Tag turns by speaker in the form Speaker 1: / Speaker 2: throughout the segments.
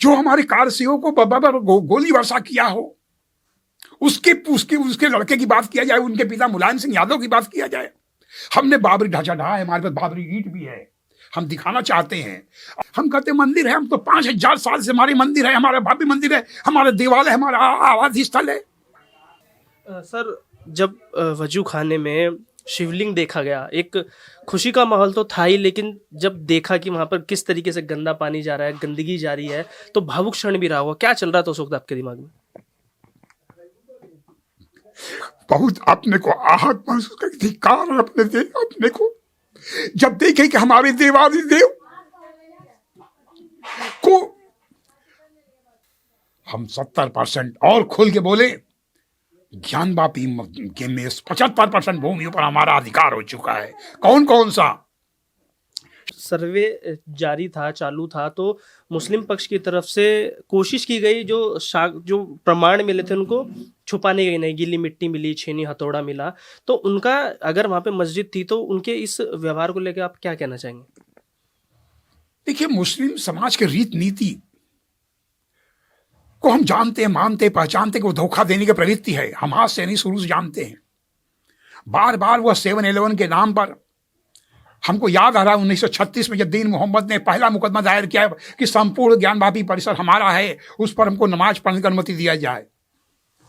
Speaker 1: जो हमारे कारसेवकों को बराबर गोली वर्षा किया हो, उसके उसके उसके लड़के की बात किया जाए, उनके पिता मुलायम सिंह यादव की बात किया जाए। हमने बाबरी ढांचा ढहा है, हमारे पास बाबरी ईंट भी है, हम दिखाना चाहते हैं। हम कहते मंदिर है, हम तो 5000 साल से हमारे मंदिर है, हमारा भव्य मंदिर है, हमारे देवालय, हमारा आराध्य स्थल है।
Speaker 2: सर, जब वजू खाने में शिवलिंग देखा गया, एक खुशी का माहौल तो था ही, लेकिन जब देखा कि वहां पर किस तरीके से गंदा पानी जा रहा है, गंदगी जा रही है, तो भावुक क्षण भी रहा होगा। क्या चल रहा था उस वक्त आपके दिमाग में?
Speaker 1: बहुत अपने को आहत महसूस कर धिक्कार अपने को जब देखे कि हमारे देवालय देव को हम 70% और खोल के बोले, ज्ञानवापी के में 75% भूमि पर हमारा अधिकार हो चुका है। कौन कौन सा
Speaker 2: सर्वे जारी था, चालू था, तो मुस्लिम पक्ष की तरफ से कोशिश की गई, जो प्रमाण मिले थे उनको छुपाने गई नहीं। गीली मिट्टी मिली, छेनी हथौड़ा मिला, तो उनका अगर वहां पे मस्जिद थी तो उनके इस व्यवहार को लेकर आप क्या कहना चाहेंगे?
Speaker 1: देखिए, मुस्लिम समाज के रीत नीति को हम जानते हैं, मानते, पहचानते कि वो धोखा देने की प्रवृत्ति है। हम आज से नहीं, शुरू से जानते हैं। बार बार वह 7-11 के नाम पर, हमको याद आ रहा है 1936 में जब दीन मोहम्मद ने पहला मुकदमा दायर किया कि संपूर्ण ज्ञानवापी परिसर हमारा है, उस पर हमको नमाज पढ़ने की अनुमति दिया जाए।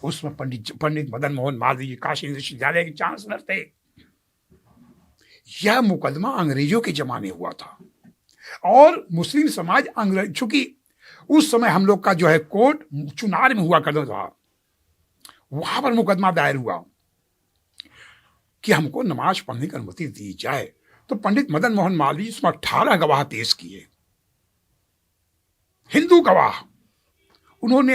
Speaker 1: उसमें पंडित मदन मोहन मालवीय जी काशी विश्वविद्यालय के चांसलर थे। यह मुकदमा अंग्रेजों के जमाने हुआ था और मुस्लिम समाज अंग्रेज, चूंकि उस समय हम लोग का जो है कोर्ट चुनार में हुआ करता था, वहां पर मुकदमा दायर हुआ कि हमको नमाज पढ़ने की अनुमति दी जाए। तो पंडित मदन मोहन मालवीय इसमें 18 गवाह पेश किए, हिंदू गवाह। उन्होंने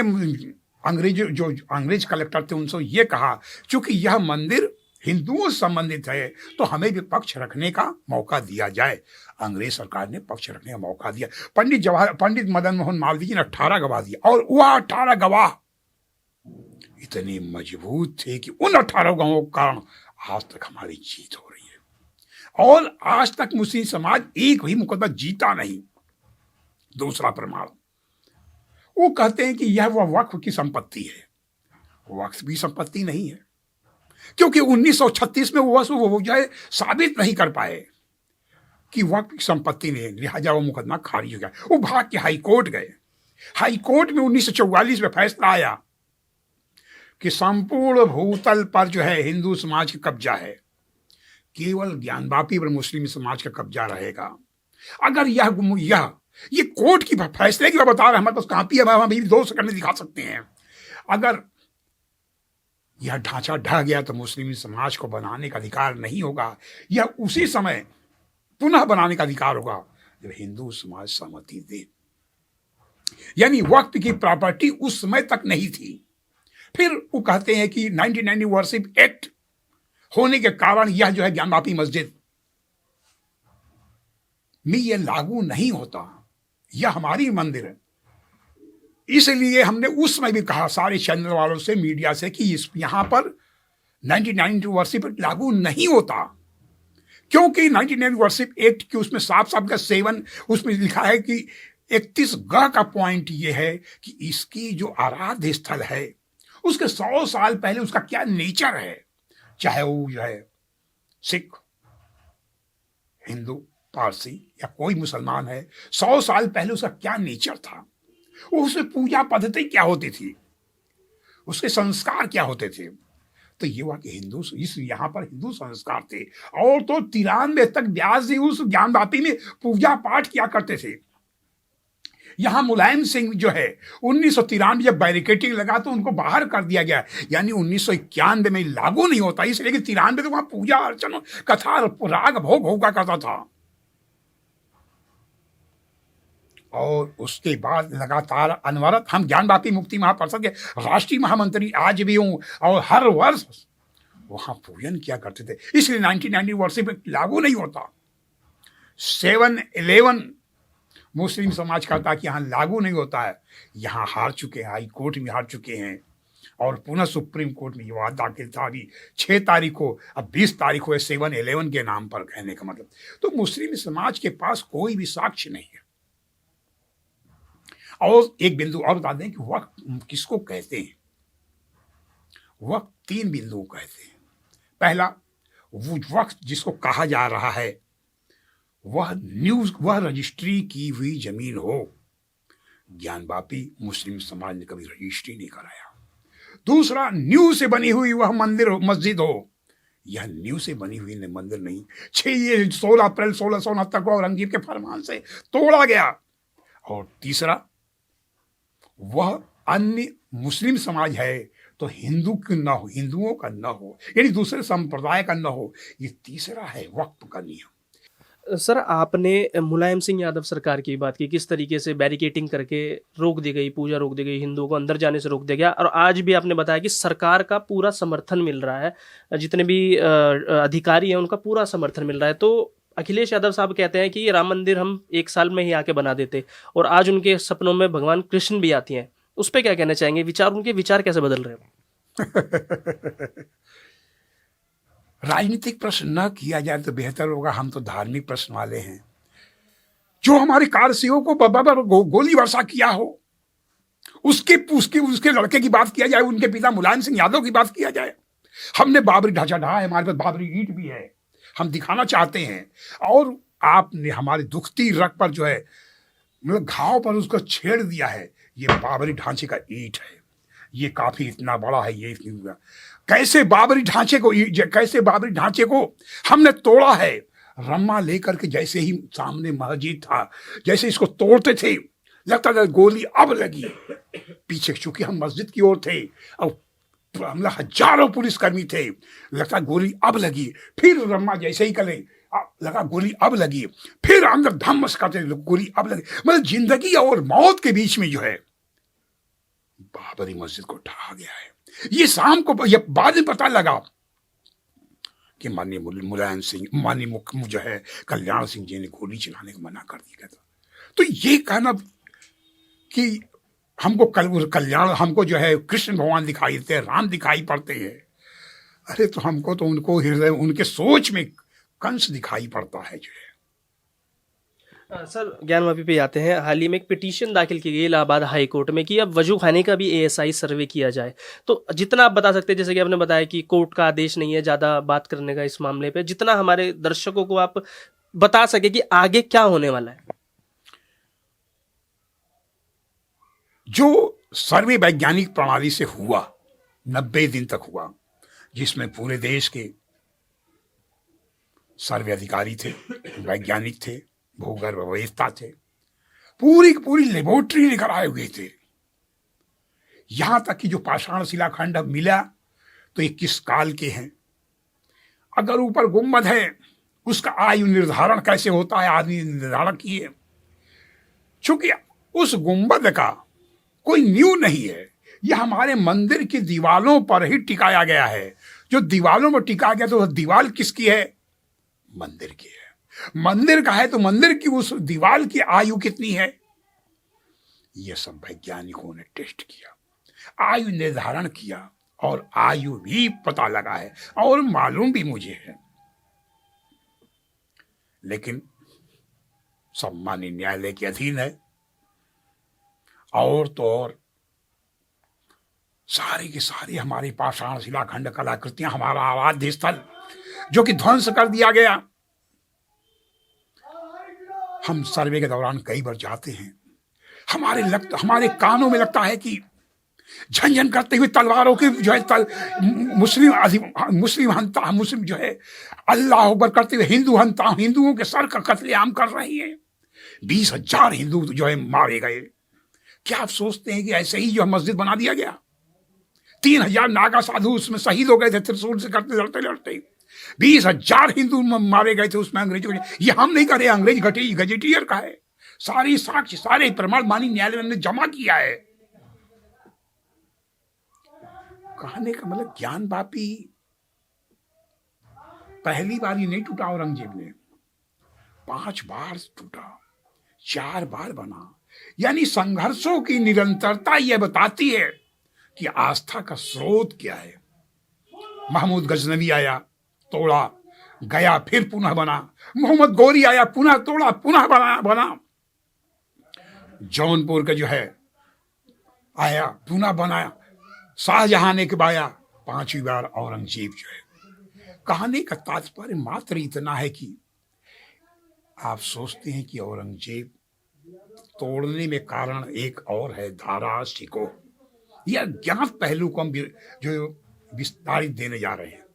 Speaker 1: अंग्रेज कलेक्टर थे, उनसे ये कहा, चूंकि यह मंदिर हिंदुओं से संबंधित है तो हमें भी पक्ष रखने का मौका दिया जाए। अंग्रेज सरकार ने पक्ष रखने का मौका दिया। पंडित मदन मोहन मालवीय जी ने 18 गवाह दिए और वह 18 गवाह इतने मजबूत थे कि उन 18 गवाहों के कारण आज तक हमारी जीत हो रही है और आज तक मुस्लिम समाज एक भी मुकदमा जीता नहीं। दूसरा प्रमाण, वो कहते हैं कि यह वह वक्फ की संपत्ति है। वक्फ भी संपत्ति नहीं है, क्योंकि 1936 में वो जो है साबित नहीं कर पाए कि वक्फ की संपत्ति नहीं है, लिहाजा वो मुकदमा खारिज हो गया। वो भाग के हाई कोर्ट गए। हाई कोर्ट में 1944 में फैसला आया कि संपूर्ण भूतल पर जो है हिंदू समाज का कब्जा है, केवल ज्ञानवापी पर मुस्लिम समाज का कब्जा रहेगा। अगर ये कोर्ट की फैसले की बात बता रहे हैं, हमारे पास कापी है, हम अभी 2 सेकंड में दिखा सकते हैं। अगर यह ढांचा ढह गया तो मुस्लिम समाज को बनाने का अधिकार नहीं होगा। यह उसी समय पुनः बनाने का अधिकार होगा जब हिंदू समाज सहमति दे। यानी वक्त की प्रॉपर्टी उस समय तक नहीं थी। फिर वो कहते हैं कि 1990 वर्शिप एक्ट होने के कारण यह जो है ज्ञानवापी मस्जिद में यह लागू नहीं होता, यह हमारी मंदिर है। इसलिए हमने उस समय भी कहा सारे चैनल वालों से, मीडिया से, कि यहां पर 1990 वर्शिप एक्ट लागू नहीं होता, क्योंकि 1990 वर्शिप एक्ट की उसमें साफ का 7 उसमें लिखा है कि 31 ग का पॉइंट यह है कि इसकी जो आराध्य स्थल है उसके 100 साल पहले उसका क्या नेचर है, चाहे वो जो है सिख, हिंदू, पारसी या कोई मुसलमान है, 100 साल पहले उसका क्या नेचर था, उसमें पूजा पद्धति क्या होती थी, उसके संस्कार क्या होते थे। तो ये हुआ कि हिंदू, इस यहाँ पर हिंदू संस्कार थे और तो 93 तक व्यास जी उस ज्ञानवापी में पूजा पाठ किया करते थे। यहां मुलायम सिंह जो है 1993 जब बैरिकेटिंग लगा तो उनको बाहर कर दिया गया, यानी 1991 में लागू नहीं होता, इसलिए कि 93 तो वहां पूजा अर्चना, कथा, राग भोग होगा करता था। और उसके बाद लगातार अनवरत हम ज्ञानवापी मुक्ति महापरिषद के राष्ट्रीय महामंत्री आज भी हूं और हर वर्ष वहां पूजन किया करते थे। इसलिए 1990 वर्शिप लागू नहीं होता। 7-11 मुस्लिम समाज कहता कि यहां लागू नहीं होता है। यहां हार चुके हैं, हाई कोर्ट में हार चुके हैं और पुनः सुप्रीम कोर्ट में विवाद दाखिल था अभी 6 तारीख को, अब 20 तारीख को 7-11 के नाम पर, कहने का मतलब। तो मुस्लिम समाज के पास कोई भी साक्ष्य नहीं है। और एक बिंदु और बता दें कि वक्त किसको कहते हैं। वक्त 3 बिंदुओं को कहते हैं। पहला, वो वक्त जिसको कहा जा रहा है वह रजिस्ट्री की हुई जमीन हो। ज्ञानवापी मुस्लिम समाज ने कभी रजिस्ट्री नहीं कराया। दूसरा, न्यू से बनी हुई वह मंदिर मस्जिद हो। यह न्यू से बनी हुई मंदिर नहीं, 16 अप्रैल 1669 को औरंगजेब के फरमान से तोड़ा गया। और तीसरा, वह अन्य मुस्लिम समाज है तो हिंदू की न हो, हिंदुओं का न हो, यानी दूसरे संप्रदाय का न हो। ये तीसरा है वक्त का नियम।
Speaker 2: सर, आपने मुलायम सिंह यादव सरकार की बात की, किस तरीके से बैरिकेटिंग करके रोक दी गई, पूजा रोक दी गई, हिंदुओं को अंदर जाने से रोक दिया गया, और आज भी आपने बताया कि सरकार का पूरा समर्थन मिल रहा है, जितने भी अधिकारी हैं उनका पूरा समर्थन मिल रहा है। तो अखिलेश यादव साहब कहते हैं कि राम मंदिर हम 1 साल में ही आके बना देते, और आज उनके सपनों में भगवान कृष्ण भी आती हैं। उस पर क्या कहना चाहेंगे? उनके विचार कैसे बदल रहे हैं?
Speaker 1: राजनीतिक प्रश्न न किया जाए तो बेहतर होगा। हम तो धार्मिक प्रश्न वाले हैं। जो हमारे कारसेवकों को बराबर गोली वर्षा किया हो, उसके लड़के की बात किया जाए, उनके पिता मुलायम सिंह यादव की बात किया जाए। हमने बाबरी ढांचा ढहा है, हमारे पास बाबरी ईंट भी है, हम दिखाना चाहते हैं। और आपने हमारे दुखती रग पर जो है, मतलब घाव पर उसको छेड़ दिया है। ये बाबरी ढांचे का ईंट है, ये काफी इतना बड़ा है, ये इतनी कैसे बाबरी ढांचे को हमने तोड़ा है। रम्मा लेकर के जैसे ही सामने मस्जिद था, जैसे इसको तोड़ते थे, लगता था गोली अब लगी। पीछे चूंकि हम मस्जिद की ओर थे और हमला हजारों पुलिसकर्मी थे, लगता गोली अब लगी। फिर रम्मा जैसे ही करे लगा गोली अब लगी, फिर अंदर धम्मस करते गोली अब लगी। मतलब जिंदगी और मौत के बीच में जो है बाबरी मस्जिद को ढहा गया है। ये शाम को, ये बाद में पता लगा कि माननीय मुलायम सिंह, माननीय जो है कल्याण सिंह जी ने गोली चलाने को मना कर दिया था। तो ये कहना कि हमको कल्याण, हमको जो है कृष्ण भगवान दिखाई देते हैं, राम दिखाई पड़ते हैं, अरे तो हमको तो उनको हृदय, उनके सोच में कंस दिखाई पड़ता है जो है।
Speaker 2: सर, ज्ञानवापी पे आते हैं। हाल ही में एक पिटीशन दाखिल की गई इलाहाबाद हाई कोर्ट में कि अब वजू खाने का भी ASI सर्वे किया जाए। तो जितना आप बता सकते हैं, जैसे कि आपने बताया कि कोर्ट का आदेश नहीं है ज़्यादा बात करने का इस मामले पे, जितना हमारे दर्शकों को आप बता सके कि आगे क्या होने वाला है।
Speaker 1: जो सर्वे वैज्ञानिक प्रणाली से हुआ, 90 दिन तक हुआ, जिसमें पूरे देश के सर्वे अधिकारी थे, वैज्ञानिक थे, भूगर्भवेत्ता थे, पूरी की पूरी लेबोरेटरी लेकर आए हुए थे। यहां तक कि जो पाषाण शिलाखंड अब मिला तो ये किस काल के हैं, अगर ऊपर गुम्बद है उसका आयु निर्धारण कैसे होता है, आदमी निर्धारण किए। चूंकि उस गुम्बद का कोई न्यू नहीं है, यह हमारे मंदिर की दीवालों पर ही टिकाया गया है। जो दीवालों पर टिकाया गया तो वह दीवाल किसकी है? मंदिर की है। मंदिर का है तो मंदिर की उस दीवाल की आयु कितनी है? यह सब वैज्ञानिकों ने टेस्ट किया, आयु निर्धारण किया, और आयु भी पता लगा है और मालूम भी मुझे है। लेकिन सम्मानीय न्यायालय के अधीन है। और तो और सारी की सारी हमारी पाषाण शिलाखंड कलाकृतियां, हमारा आराध्य स्थल जो कि ध्वंस कर दिया गया। हम सर्वे के दौरान कई बार जाते हैं, हमारे कानों में लगता है कि झंझन करते हुए तलवारों की जो है मुस्लिम जो है अल्लाह अकबर करते हुए हिंदुओं के सर का कत्लेआम कर रही है। 20,000 हिंदू जो है मारे गए। क्या आप सोचते हैं कि ऐसे ही जो मस्जिद बना दिया गया? 3,000 नागा साधु उसमें शहीद हो गए थे, त्रिशूल से करते लड़ते लड़ते। 20,000 हिंदू मारे गए थे उसमें अंग्रेजों के। ये हम नहीं कर रहे, अंग्रेज गजेटियर का है। सारी साक्ष्य, सारे प्रमाण माननीय न्यायालय ने जमा किया है। कहने का मतलब ज्ञानवापी पहली बार ही नहीं टूटा, औरंगजेब ने 5 बार टूटा, 4 बार बना। यानी संघर्षों की निरंतरता यह बताती है कि आस्था का स्रोत क्या है। महमूद गजनवी आया, तोड़ा, गया, फिर पुनः बना। मोहम्मद गौरी आया, पुनः तोड़ा, पुनः बना। जौनपुर का जो है आया, पूना बनाया, शाहजहां ने कबाया, 5वीं बार औरंगजेब जो है। कहानी का तात्पर्य मात्र इतना है कि आप सोचते हैं कि औरंगजेब तोड़ने में कारण एक और है, दारा शिकोह। यह अज्ञात पहलू को हम जो विस्तारित देने जा रहे हैं।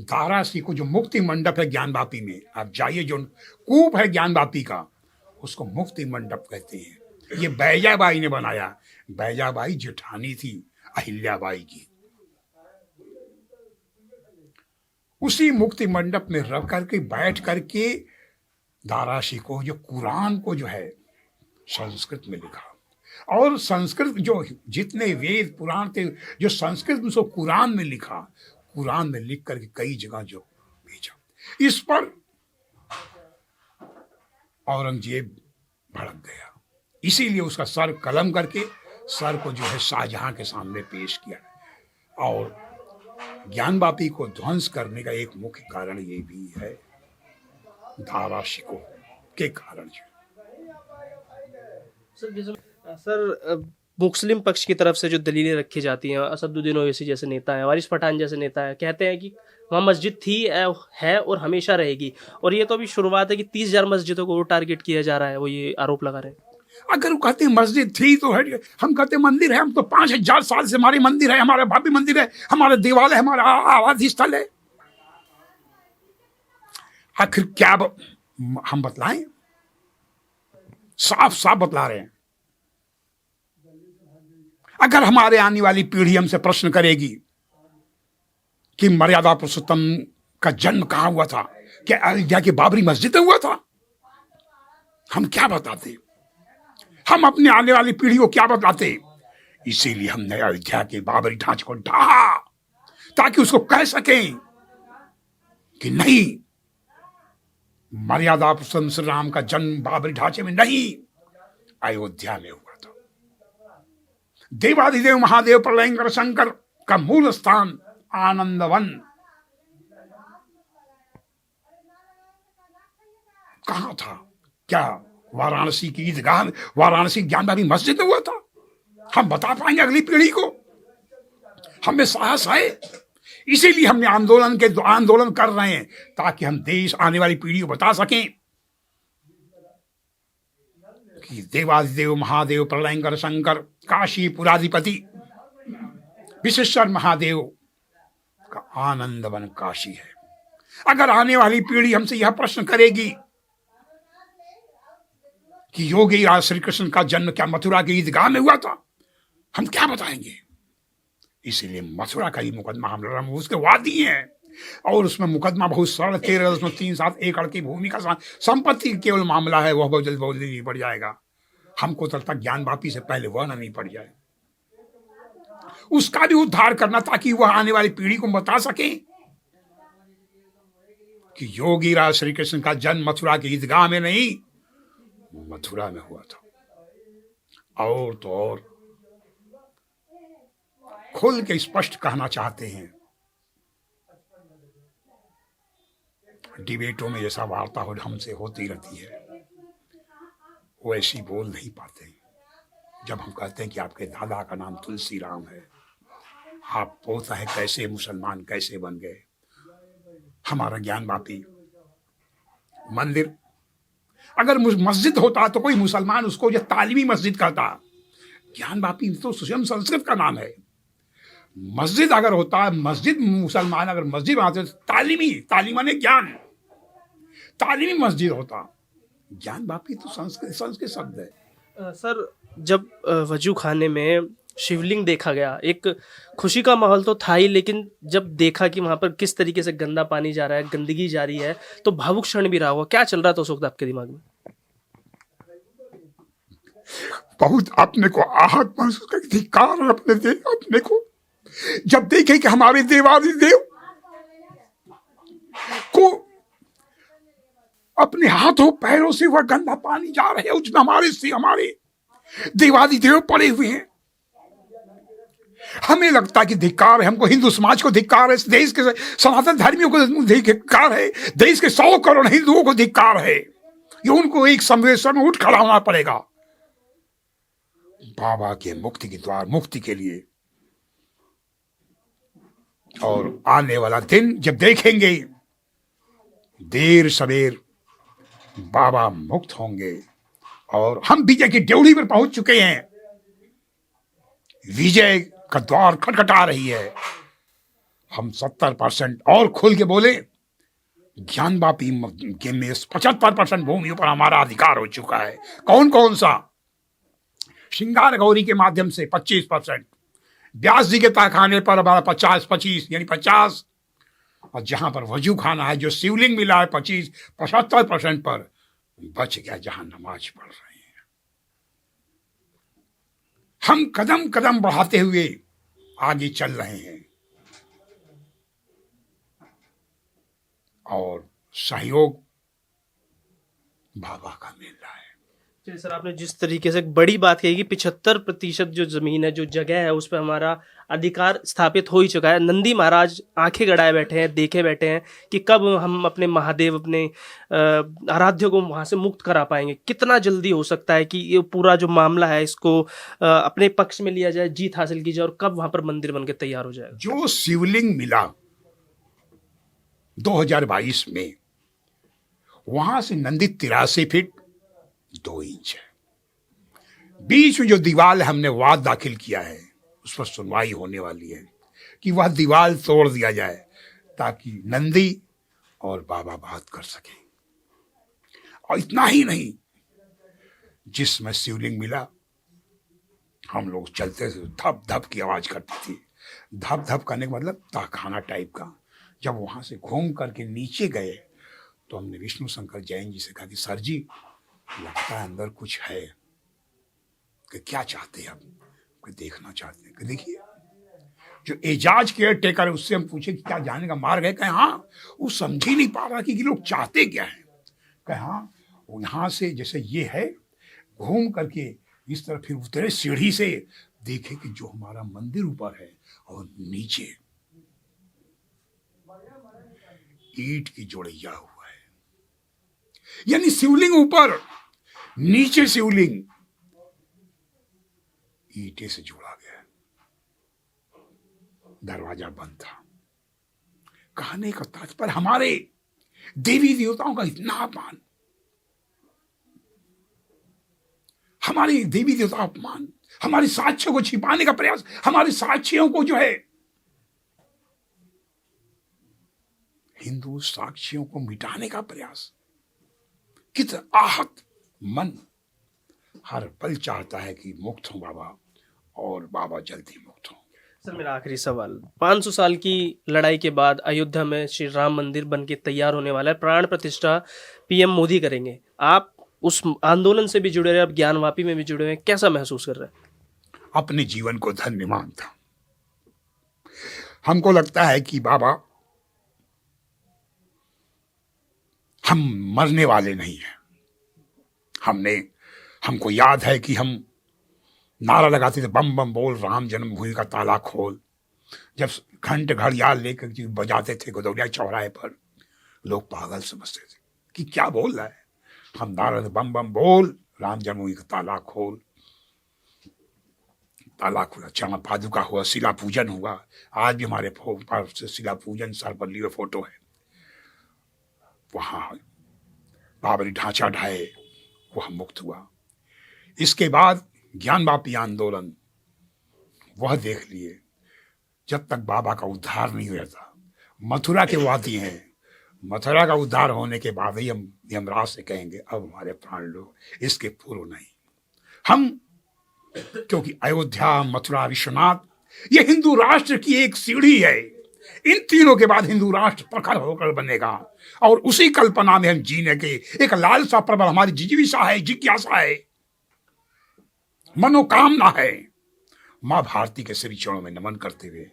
Speaker 1: दारा शिकोह जो मुक्ति मंडप है ज्ञानवापी में, आप जाइए, जो कूप है ज्ञानवापी का, उसको मुक्ति मंडप कहते हैं। ये बैजाबाई ने बनाया। बैजाबाई जेठानी थी अहिल्याबाई की। उसी मुक्ति मंडप में रह करके बैठ करके दारा शिकोह जो कुरान को जो है संस्कृत में लिखा, और संस्कृत जो जितने वेद पुराण थे जो संस्कृत में, उसको कुरान में लिखा, कुरान में लिख करके कई जगह जो भेजा। इस पर औरंगजेब भड़क गया, इसीलिए उसका सर कलम करके सर को जो है शाहजहां के सामने पेश किया। और ज्ञानवापी को ध्वंस करने का एक मुख्य कारण ये भी है, दारा शिकोह के कारण।
Speaker 2: सर मुस्लिम पक्ष की तरफ से जो दलीलें रखी जाती हैं, असदुद्दीन ओवैसी जैसे नेता हैं, वारिस पठान जैसे नेता हैं, कहते हैं कि वहाँ मस्जिद थी, है और हमेशा रहेगी। और ये तो अभी शुरुआत है कि 30,000 मस्जिदों को टारगेट किया जा रहा है, वो ये आरोप लगा रहे हैं।
Speaker 1: अगर वो कहते हैं मस्जिद थी तो है, हम कहते हैं मंदिर है, हम तो 5,000 साल से हमारे मंदिर है, हमारा भव्य मंदिर है, हमारा देवालय, हमारा आराध्य स्थल है। आखिर क्या हम बतलाएं? साफ साफ बतला रहे हैं। अगर हमारे आने वाली पीढ़ी हमसे प्रश्न करेगी कि मर्यादा पुरुषोत्तम का जन्म कहां हुआ था, क्या अयोध्या की बाबरी मस्जिद में हुआ था, हम क्या बताते? हम अपने आने वाली पीढ़ी को क्या बताते? इसीलिए हमने अयोध्या के बाबरी ढांचे को ढहा, ताकि उसको कह सकें कि नहीं, मर्यादा पुरुषोत्तम श्री राम का जन्म बाबरी ढांचे में नहीं, अयोध्या में हुआ था। देवाधिदेव महादेव प्रलयंकर शंकर का मूल स्थान आनंदवन कहां था? क्या वाराणसी की ईदगाह, वाराणसी ज्ञानवापी मस्जिद में हुआ था? हम बता पाएंगे अगली पीढ़ी को? हमें साहस है, इसीलिए हमने आंदोलन कर रहे हैं, ताकि हम देश आने वाली पीढ़ी को बता सकें कि देवाधिदेव महादेव प्रलयंकर शंकर काशी पुराधिपति विश्वेश्वर महादेव का आनंदवन काशी है। अगर आने वाली पीढ़ी हमसे यह प्रश्न करेगी कि योगी राज श्री कृष्ण का जन्म क्या मथुरा की ईदगाह में हुआ था, हम क्या बताएंगे? इसीलिए मथुरा का ही मुकदमा हम लड़ रहे हैं, उसके वादी हैं, और उसमें मुकदमा बहुत सरल केरल, उसमें 3-7 एकड़ की भूमि का संपत्ति केवल मामला है, वह बहुत जल्दी नहीं पड़ जाएगा। हमको तब तक ज्ञानवापी से पहले वह नहीं पड़ जाए, उसका भी उद्धार करना, ताकि वह आने वाली पीढ़ी को बता सके कि योगी राज श्री कृष्ण का जन्म मथुरा की ईदगाह में नहीं, मथुरा में हुआ था। और तो और खुल के स्पष्ट कहना चाहते हैं, डिबेटों में जैसा वार्ता हो हमसे होती रहती है, वैसी बोल नहीं पाते। जब हम कहते हैं कि आपके दादा का नाम तुलसी राम है, आप पोता है, कैसे मुसलमान कैसे बन गए? हमारा ज्ञानवापी मंदिर, अगर मस्जिद होता तो कोई मुसलमान उसको जो तालीमी मस्जिद कहता, ज्ञानवापी तो स्वयं संस्कृत का नाम है। मस्जिद अगर होता, मस्जिद मुसलमान अगर मस्जिद बनाते, तालीम माने ज्ञान, तालीमी मस्जिद होता। ज्ञानवापी तो संस्कृत शब्द है।
Speaker 2: सर, जब वजू खाने में शिवलिंग देखा गया, एक खुशी का माहौल तो था ही, लेकिन जब देखा कि वहां पर किस तरीके से गंदा पानी जा रहा है, गंदगी जा रही है, तो भावुक क्षण भी रहा होगा। क्या चल रहा था उस वक्त आपके दिमाग में?
Speaker 1: बहुत अपने को आहत महसूस कर, धिक्कार अपने को जब देखे कि हमारे देवाधिदेव को अपने हाथों पैरों से वह गंदा पानी जा रहे हैं, उसमें हमारे देवाधिदेव पड़े हुए हैं। हमें लगता है कि धिक्कार है, हमको हिंदू समाज को धिक्कार है, देश के सनातन धर्मियों को धिक्कार है, देश के 100 करोड़ हिंदुओं को धिक्कार है। ये उनको एक संवेदन में उठ खड़ा होना पड़ेगा बाबा के मुक्ति के द्वार, मुक्ति के लिए। और आने वाला दिन जब देखेंगे देर सवेर बाबा मुक्त होंगे और हम विजय की ड्योढ़ी पर पहुंच चुके हैं। विजय का द्वार खटखटा रही है। हम 70% और खुल के बोले, ज्ञानवापी के में 75% भूमियों पर हमारा अधिकार हो चुका है। कौन कौन सा? श्रृंगार गौरी के माध्यम से 25%, व्यास जी के तहखाने पर हमारा 50 यानी 50, और जहां पर वजू खाना है, जो शिवलिंग मिला है 75% पर बच गया, जहां नमाज पढ़ रहे हैं। हम कदम कदम बढ़ाते हुए आगे चल रहे हैं और सहयोग बाबा का मिल रहा है।
Speaker 2: जी सर, आपने जिस तरीके से एक बड़ी बात कही कि 75% जो जमीन है, जो जगह है, उस पर हमारा अधिकार स्थापित हो ही चुका है। नंदी महाराज आंखें गड़ाए बैठे हैं, देखे बैठे हैं कि कब हम अपने महादेव, अपने आराध्य को वहां से मुक्त करा पाएंगे। कितना जल्दी हो सकता है कि ये पूरा जो मामला है इसको अपने पक्ष में लिया जाए, जीत हासिल की जाए, और कब वहां पर मंदिर बनके तैयार हो जाएगा?
Speaker 1: जो शिवलिंग मिला 2022 में, वहां से नंदी 83 फीट 2 इंच है। बीच में जो दीवार हमने वाद दाखिल किया है, उस पर सुनवाई होने वाली है कि वह दीवार तोड़ दिया जाए ताकि नंदी और बाबा बात कर सकें। और इतना ही नहीं, जिसमें शिवलिंग मिला, हम लोग चलते थे, धप धप की आवाज करती थी। धप धप करने का मतलब तहखाना टाइप का। जब वहां से घूम करके नीचे गए तो हमने विष्णु शंकर जैन जी से कहा कि सर जी, लगता है अंदर कुछ है। कि क्या चाहते हैं आप? कोई देखना चाहते हैं? कि देखिए, जो एजाज केयर टेकर है उससे हम पूछे कि क्या जाने का मार्ग है? कहे हाँ। वो समझ ही नहीं पा रहा कि लोग चाहते क्या है। कहे हाँ, वो यहाँ से जैसे ये है, घूम करके इस तरह फिर उतरे सीढ़ी से, देखे कि जो हमारा मंदिर ऊपर है और नीचे ईंट की जोड़ैया हुआ है। यानी शिवलिंग ऊपर, नीचे शिवलिंग ईंटे से जोड़ा गया। दरवाजा बंद था। कहने का तात्पर्य, हमारे देवी देवताओं का इतना अपमान, हमारे देवी देवता अपमान, हमारे साक्ष्यों को छिपाने का प्रयास, हमारे साक्ष्यों को जो है, हिंदू साक्ष्यों को मिटाने का प्रयास। कितना आहत मन हर पल चाहता है कि मुक्त हो बाबा, और बाबा जल्दी मुक्त हो।
Speaker 2: सर, मेरा आखिरी सवाल, 500 साल की लड़ाई के बाद अयोध्या में श्री राम मंदिर बनके तैयार होने वाला है। प्राण प्रतिष्ठा पीएम मोदी करेंगे। आप उस आंदोलन से भी जुड़े रहे, अब ज्ञानवापी में भी जुड़े हुए हैं, कैसा महसूस कर रहे हैं?
Speaker 1: अपने जीवन को धन्य मानता। हमको लगता है कि बाबा, हम मरने वाले नहीं हैं। हमको याद है कि हम नारा लगाते थे, बम बम बोल राम जन्मभूमि का ताला खोल। जब घंट घड़ियाल लेकर बजाते थे गोदौलिया चौराहे पर, लोग पागल समझते थे कि क्या बोल रहा है। हम नारा, बम बम बोल राम जन्मभूमि का ताला खोल। ताला खुला, चरण पादुका हुआ, शिला पूजन हुआ। आज भी हमारे पास शिला पूजन सरपल्ली में फोटो है। वहां बाबरी ढांचा ढाए, वह मुक्त हुआ। इसके बाद ज्ञानवापी आंदोलन, वह देख लिए। जब तक बाबा का उद्धार नहीं हुआ था, मथुरा के वादी हैं, मथुरा का उद्धार होने के बाद ही हम यमराज से कहेंगे अब हमारे प्राण लो, इसके पूर्व नहीं। हम, क्योंकि अयोध्या, मथुरा, विश्वनाथ, ये हिंदू राष्ट्र की एक सीढ़ी है। इन तीनों के बाद हिंदू राष्ट्र प्रखर होकर बनेगा, और उसी कल्पना में हम जीने के एक लालसा प्रबल, हमारी जिज्ञासा है, जिज्ञासा है, मनोकामना है। मां भारती के श्री चरणों में नमन करते हुए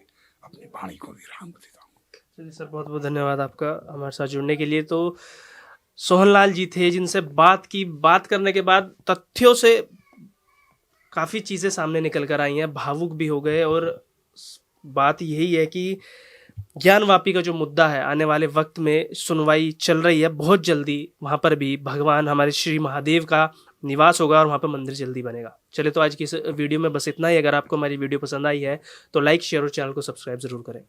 Speaker 1: अपनी वाणी को विराम देता हूं।
Speaker 2: चलिए सर, बहुत बहुत धन्यवाद आपका हमारे साथ जुड़ने के लिए। तो सोहनलाल जी थे, जिनसे बात करने के बाद तथ्यों से काफ़ी चीज़ें सामने निकल कर आई हैं, भावुक भी हो गए। और बात यही है कि ज्ञानवापी का जो मुद्दा है, आने वाले वक्त में सुनवाई चल रही है, बहुत जल्दी वहाँ पर भी भगवान हमारे श्री महादेव का निवास होगा और वहाँ पे मंदिर जल्दी बनेगा। चलिए, तो आज की इस वीडियो में बस इतना ही। अगर आपको हमारी वीडियो पसंद आई है तो लाइक, शेयर और चैनल को सब्सक्राइब जरूर करें।